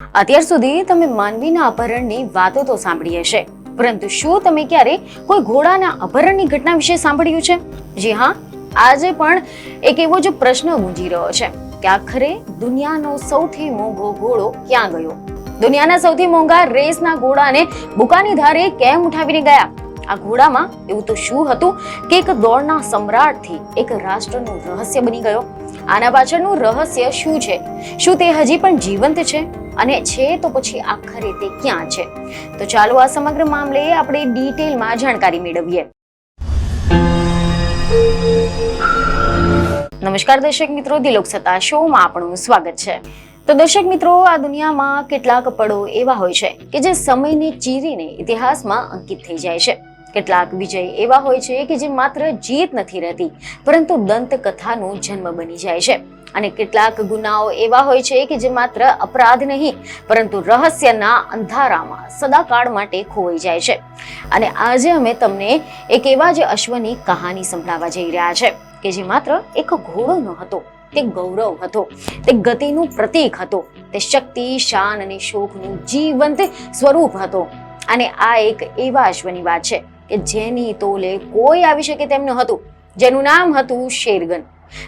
અત્યાર સુધી તમે માનવીના અપહરણની વાતો તો સાંભળી હશે, પરંતુ શું તમે ક્યારે કોઈ ઘોડાના અપહરણની ઘટના વિશે સાંભળ્યું છે? જી હા, આજે પણ એક એવો જ પ્રશ્ન ગુંજી રહ્યો છે કે આખરે દુનિયાનો સૌથી મોંઘો ઘોડો ક્યાં ગયો? દુનિયાના સૌથી મોંઘા રેસના ઘોડાને બુકાની ધારે કેમ ઉઠાવીને ગયા? આ ઘોડામાં એવું તો શું હતું કે એક દોડના સમ્રાટથી એક રાષ્ટ્રનું રહસ્ય બની ગયો? આના પાછળનું રહસ્ય શું છે? શું તે હજી પણ જીવંત છે? અને છે તો પછી આખરે તે ક્યાં છે? તો ચાલો આ સમગ્ર મામલે આપણે ડિટેલમાં જાણકારી મેળવીએ. નમસ્કાર દર્શક મિત્રો, દિલોક સત્તા શોમાં આપણું સ્વાગત છે. તો દર્શક મિત્રો, આ દુનિયામાં કેટલાક પળો એવા હોય છે કે જે સમયને ચીરીને ઇતિહાસમાં અંકિત થઈ જાય છે. કેટલાક વિજય એવા હોય છે કે જે માત્ર જીત નથી રહેતી, પરંતુ દંતકથાનો જન્મ બની જાય છે. અને કેટલાક ગુનાઓ એવા હોય છે કે જે માત્ર અપરાધ નહીં, પરંતુ રહસ્યના અંધારામાં સદાકાળ માટે ખોવાઈ જાય છે. અને આજે અમે તમને એક એવા જ અશ્વની કહાની સંભળાવવા જઈ રહ્યા છે કે જે માત્ર એક ઘોડો ન હતો, તે ગૌરવ હતો, તે ગતિનું પ્રતીક હતો, તે શક્તિ, શાન અને શોકનું જીવંત સ્વરૂપ હતો. અને આ એક એવા અશ્વની વાત છે કે જેની તોલે કોઈ આવી શકે તેમ ન હતું, જેનું નામ હતું શેરગન.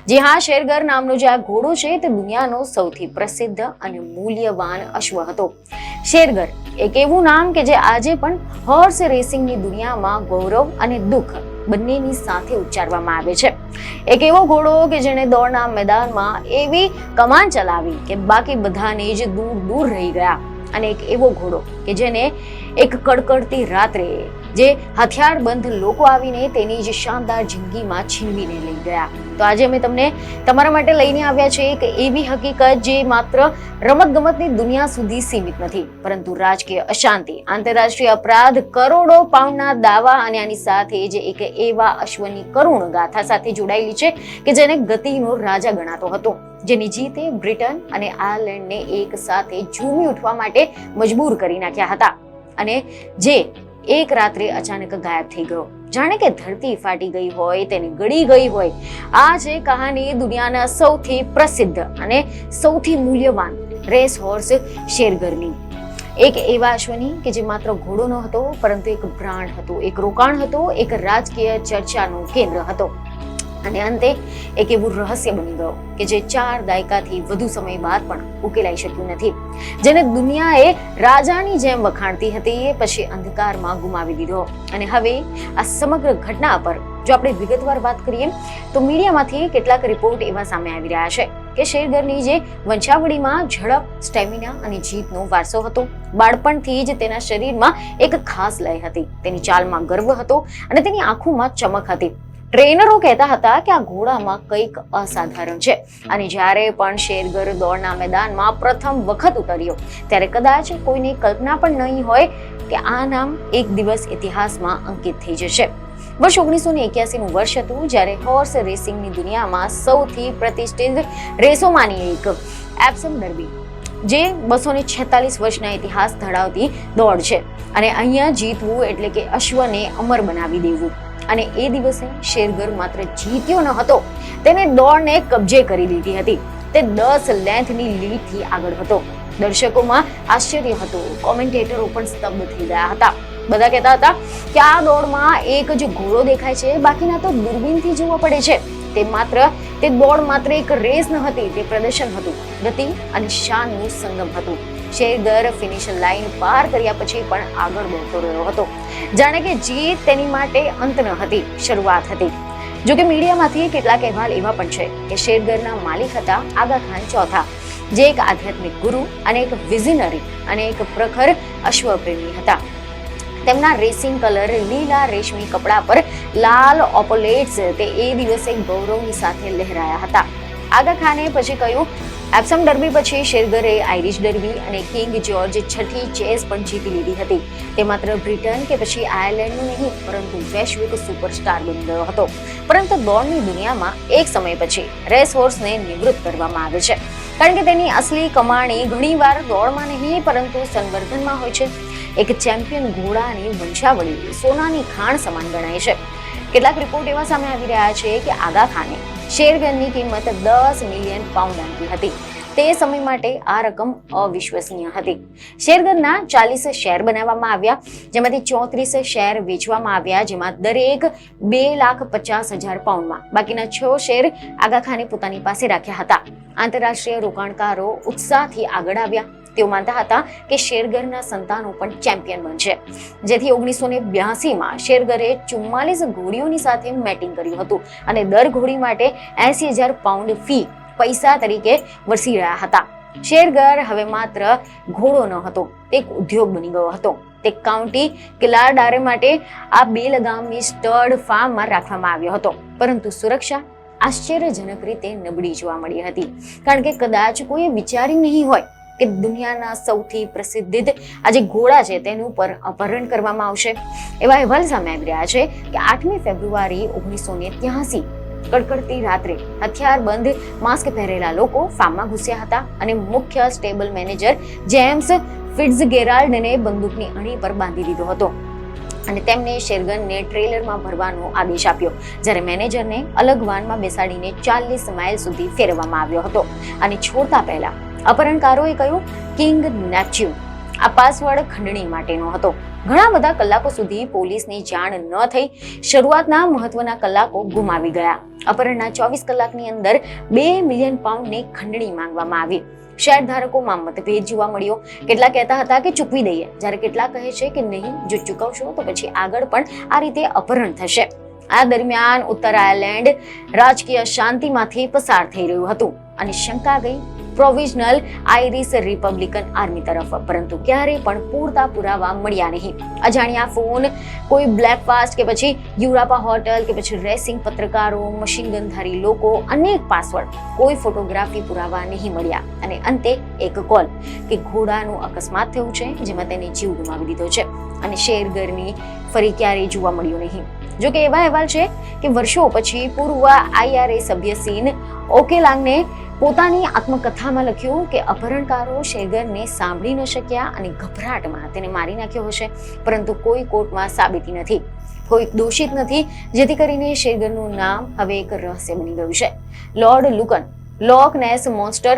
જી હા, શેરગર નામનો જે આ ઘોડો છે તે દુનિયાનો સૌથી પ્રસિદ્ધ અને મૂલ્યવાન અશ્વ હતો. શેરગર એક એવું નામ કે જે આજે પણ હોર્સ રેસિંગની દુનિયામાં ગૌરવ અને દુઃખ બંનેની સાથે ઉચ્ચારવામાં આવે છે. એક એવો ઘોડો કે જેણે દોડના મેદાનમાં એવી કમાન ચલાવી કે બાકી બધાને જ દૂર દૂર રહી ગયા. અને એક એવો ઘોડો કે જેને એક કડકડતી રાત્રે જે હથિયારબંધ લોકો આવીને તેની જે શાનદાર જિંદગીમાં છીનવીને લઈ ગયા. તો આજે અમે તમને તમારા માટે લઈને આવ્યા છે એક એવી હકીકત જે માત્ર રમતગમતની દુનિયા સુધી સીમિત નથી, પરંતુ રાજકીય અશાંતિ, આંતરરાષ્ટ્રીય અપરાધ, કરોડો પાઉન્ડના દાવા અને આની સાથે જ એક એવા અશ્વની કરુણ ગાથા સાથે જોડાયેલી છે કે જેને ગતિનો રાજા ગણાતો હતો, જેની જીતે બ્રિટન અને આયર્લેન્ડને એક સાથે ઝૂમી ઉઠવા માટે મજબૂર કરી નાખ્યા હતા, અને જે એક રાત્રે અચાનક ગાયબ થઈ ગયો, જાણે કે ધરતી ફાટી ગઈ હોય, તેને ગળી ગઈ હોય. આ છે કહાની દુનિયાના સૌથી પ્રસિદ્ધ અને સૌથી મૂલ્યવાન રેસ હોર્સ શેરગરની. એક એવા અશ્વની કે જે માત્ર ઘોડો ન હતો, પરંતુ એક બ્રાન્ડ હતો, એક રોકાણ હતો, એક રાજકીય ચર્ચાનું કેન્દ્ર હતો. અને અંતે એક એવું રહસ્ય બની ગયો કે જે 4 દાયકાથી વધુ સમય બાદ પણ ઉકેલાઈ શક્યું નથી, જેને દુનિયાએ રાજાની જેમ વખાણતી હતી, એ પછી અંધકારમાં ગુમાવી દીધો. અને હવે આ સમગ્ર ઘટના પર જો આપણે વિગતવાર વાત કરીએ તો મીડિયામાંથી કેટલાક રિપોર્ટ એવા સામે આવી રહ્યા છે કે શેરગરની જે વંશાવળીમાં ઝડપ, સ્ટેમિના અને જીતનો વારસો હતો. બાળપણથી જ તેના શરીરમાં એક ખાસ લય હતી, તેની ચાલમાં ગર્વ હતો અને તેની આંખોમાં ચમક હતી. ટ્રેનરો કહેતા હતા કે આ ઘોડામાં કંઈક અસાધારણ છે. અને જ્યારે પણ શેરગર દોડના મેદાનમાં પ્રથમ વખત ઉતર્યો ત્યારે કદાચ કોઈને કલ્પના પણ નહીં હોય કે આ નામ એક દિવસ ઇતિહાસમાં અંકિત થઈ જશે. વર્ષ 1981 નું વર્ષ હતું, જ્યારે હોર્સ રેસિંગની દુનિયામાં સૌથી પ્રતિષ્ઠિત રેસોમાંની એક એપ્સમ ડર્બી, જે 246 વર્ષના ઇતિહાસ ધરાવતી દોડ છે. અને અહીંયા જીતવું એટલે કે અશ્વને અમર બનાવી દેવું. અને એ દિવસે શેરગર માત્ર જીત્યો ન હતો, તેને દોડને કબજે કરી લીધી હતી. તે 10 લેન્થની લીડથી આગળ હતો. દર્શકોમાં આશ્ચર્ય હતું, કોમેન્ટેટરો પણ સ્તબ્ધ થઈ ગયા હતા. બધા કહેતા હતા કે આ દોડમાં એક જ ઘોડો દેખાય છે, બાકીના તો દૂરબીનથી જોવા પડે છે. તે દોડ માત્ર એક રેસ ન હતી, તે પ્રદર્શન હતું, ગતિ અને શાનનું સંગમ હતું. શેરગર ફિનિશ લાઈન પાર કર્યા પછી પણ આગળ દોડતો રહ્યો હતો, જાણે કે જીત તેની માટે અંત ન હતી, શરૂઆત હતી. જોકે મીડિયામાંથી કેટલાક અહેવાલ એવા પણ છે કે શેરગરના માલિક હતા આગા ખાન ચોથા, જે એક આધ્યાત્મિક ગુરુ અને એક વિઝનરી અને એક પ્રખર અશ્વપ્રેમી હતા. તેમના રેસિંગ કલર લીલા રેશમી કપડા પર લાલ ઓપોલેટ્સ તે એ દિવસે ગૌરવની સાથે લહેરાયા હતા. આગા ખાને પછી કહ્યું, એપ્સમ ડર્બી પછી શેરગરે આઇરિશ ડર્બી અને કિંગ જ્યોર્જ છઠ્ઠી ચેસ પણ જીતી લીધી હતી. તે માત્ર બ્રિટન કે પછી આયર્લેન્ડનું નહીં, પરંતુ વૈશ્વિક સુપરસ્ટાર બની ગયો હતો. પરંતુ દોડની દુનિયામાં એક સમય પછી રેસ હોર્સને નિવૃત્ત કરવામાં આવે છે, કારણ કે તેની અસલી કમાણી ઘણીવાર દોડમાં નહીં, પરંતુ સંવર્ધનમાં હોય છે. એક ચેમ્પિયન ઘોડાની વંશાવળી સોનાની ખાણ સમાન ગણાય છે. કેટલાક રિપોર્ટ એવા સામે આવી રહ્યા છે કે આગા ખાને શેરગનની કિંમત 10 મિલિયન પાઉન્ડ આંકી હતી. તે સમય માટે આ રકમ અવિશ્વસનીય હતી. શેરગરના 40 શેર બનાવવામાં આવ્યા, જેમાંથી 34 શેર વેચવામાં આવ્યા, જેમાં દરેક 2,50,000 પાઉન્ડમાં. બાકીના 6 શેર આગા ખાને પોતાની પાસે રાખ્યા હતા. આંતરરાષ્ટ્રીય રોકાણકારો ઉત્સાહથી આગળ આવ્યા. તેઓ માનતા હતા કે શેરગરના સંતાનો પણ ચેમ્પિયન બનશે, જેથી 1982માં શેરગરે 44 ઘોડીઓની સાથે મેટિંગ કર્યું હતું અને દર ઘોડી માટે 80,000 પાઉન્ડ ફી પૈસા તરીકે વરસી રહ્યા હતા. શેરગર હવે માત્ર ઘોડો ન હતો, તે એક ઉદ્યોગ બની ગયો હતો. તે કાઉન્ટી કિલારડારે માટે આ 2 લગામની સ્ટડ ફાર્મમાં રાખવામાં આવ્યો હતો, પરંતુ સુરક્ષા આશ્ચર્યજનક રીતે નબળી જોવા મળી હતી, કારણ કે કદાચ કોઈએ વિચાર્યું નહીં હોય કે દુનિયાના સૌથી પ્રસિદ્ધ આજે ઘોડા છે તેનું પર અપહરણ કરવામાં આવશે. એવા અહેવાલ સામે આવી રહ્યા છે કે 8મી ફેબ્રુઆરી 1983 કડકડતી રાત્રે હથિયારબંધ માસ્ક પહેરેલા લોકો ફાર્મમાં ઘૂસ્યા હતા અને મુખ્ય સ્ટેબલ મેનેજર જેમ્સ ફિટ્ઝગેરાલ્ડને બંદૂકની અણી પર બાંધી દીધો હતો અને તેમને શેરગનને ટ્રેલરમાં ભરવાનો આદેશ આપ્યો, જ્યારે મેનેજરને અલગ વાનમાં બેસાડીને 40 માઇલ સુધી ફેરવવામાં આવ્યો હતો. અને છોડતા પહેલા અપહરણકારોએ કહ્યું, કિંગ નેપ્ચ્યુન. આ પાસવર્ડ ખંડણી માટેનો હતો. ઘણા બધા કલાકો સુધી પોલીસની જાણ ન થઈ. શરૂઆતના મહત્વના કલાકો ગુમાવી ગયા. અપહરણના 24 કલાકની અંદર 2 મિલિયન પાઉન્ડની ખંડણી માંગવામાં આવી. શેર ધારકોમાં મતભેદ જોવા મળ્યો. કેટલાક કહેતા હતા કે ચૂકવી દઈએ, જ્યારે કેટલાક કહે છે કે નહીં, જો ચૂકવશો તો પછી આગળ પણ આ રીતે અપહરણ થશે. આ દરમિયાન ઉત્તર આયર્લેન્ડ રાજકીય શાંતિમાંથી પસાર થઈ રહ્યું હતું અને શંકા ગઈ પ્રોવિઝનલ આયરિશ રિપબ્લિકન આર્મી તરફ, પરંતુ ક્યારેય પણ પૂરતા પુરાવા મળ્યા નહીં. અજાણ્યા ફોન, કોઈ બ્લેકફાસ્ટ કે પછી યુરાપા હોટલ કે પછી રેસિંગ પત્રકારો, મશીન ગનધારી લોકો, અનેક પાસવર્ડ, કોઈ ફોટોગ્રાફી પુરાવા નહીં મળ્યા. અને અંતે એક કોલ કે ઘોડાનું અકસ્માત થયું છે, જેમાં તેને જીવ ગુમાવી દીધો છે અને શેરગરની ફરી ક્યારેય જોવા મળ્યું નહીં. જો કે એવા અહેવાલ છે કે વર્ષો પછી પૂર્વ IRA સભ્ય સીન ઓકેલાંગને પોતાની આત્મકથામાં લખ્યું કે અપહરણકારો શેરગરને સાંભળી ન શક્યા અને ગભરાટમાં તેને મારી નાખ્યો હશે, પરંતુ કોઈ કોર્ટમાં સાબિતી નથી, કોઈ દોષિત નથી, જેથી કરીને શેરગરનું નામ હવે એક રહસ્ય બની ગયું છે. લોર્ડ લુકન, લોક નેસ મોન્સ્ટર,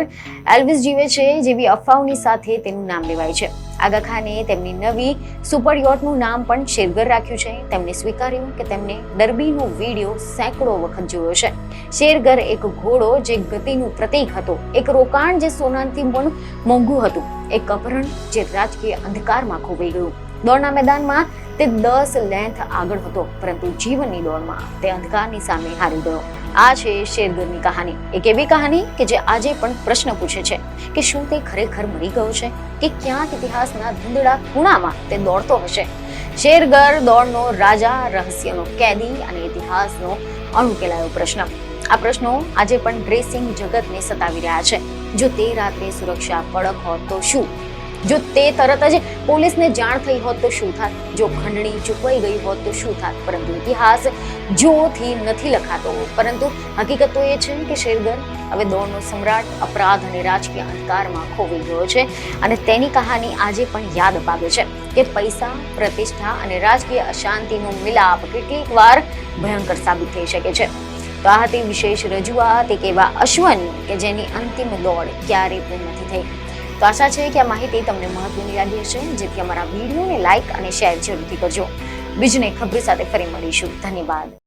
એલ્વિસ જીવે છે જેવી અફવાઓની સાથે તેનું નામ લેવાય છે. આગા ખાને તેમની નવી સુપર યોટનું નામ પણ શેરગર રાખ્યું છે. તેમણે સ્વીકાર્યું કે તેમને ડર્બીનો વિડીયો સેંકડો વખત જોયો છે. શેરગર એક ઘોડો જે ગતિનું પ્રતીક હતો, એક રોકાણ જે સોનાથી પણ મોંઘું હતું, એક અપહરણ જે રાજકીય અંધકારમાં ખોવાઈ ગયું. દોડના મેદાનમાં તે 10 લેન્થ આગળ હતો, પરંતુ જીવનની દોડમાં તે અંધકારની સામે હારી ગયો. આ છે શેરગરની કહાની. એક એવી કહાની કે જે આજે પણ પ્રશ્ન પૂછે છે કે શું તે ખરેખર મરી ગયો છે કે ક્યાંક ઇતિહાસના ધૂંધળા ખૂણામાં તે દોડતો હશે. શેરગર દોડનો રાજા, રહસ્યનો કેદી અને ઇતિહાસનો અણુકેલાયો પ્રશ્ન. આ પ્રશ્નો આજે પણ રેસિંગ જગતને સતાવી રહ્યા છે. જો તે રાત્રે સુરક્ષા કડક હોત તો શું? જો તે તરત જ પોલીસને જાણ થઈ હોત તો શું થાત? જો ખંડણી ચૂકવાઈ ગઈ હોત તો શું થાત? પરંતુ ઇતિહાસ જોથી નથી લખાતો, પરંતુ હકીકત તો એ છે કે શેરગર હવે દોડનો સમ્રાટ, અપરાધ અને રાજકીય અંધકારમાં ખોવાઈ ગયો છે અને તેની કહાની આજે પણ યાદ અપાવે છે કે પૈસા, પ્રતિષ્ઠા અને રાજકીય અશાંતિનો મિલાપ કેટલીક વાર ભયંકર સાબિત થઈ શકે છે. તો આ હતી વિશેષ રજૂઆત એક એવા અશ્વની કે જેની અંતિમ દોડ ક્યારેય પૂર્ણ નથી થઈ. તો આશા છે કે આ માહિતી તમને મહત્વની લાગી હશે, જેથી અમારા વિડીયોને લાઇક અને શેર જરૂરથી કરજો. બીજને ખબર સાથે ફરી મળીશું. ધન્યવાદ.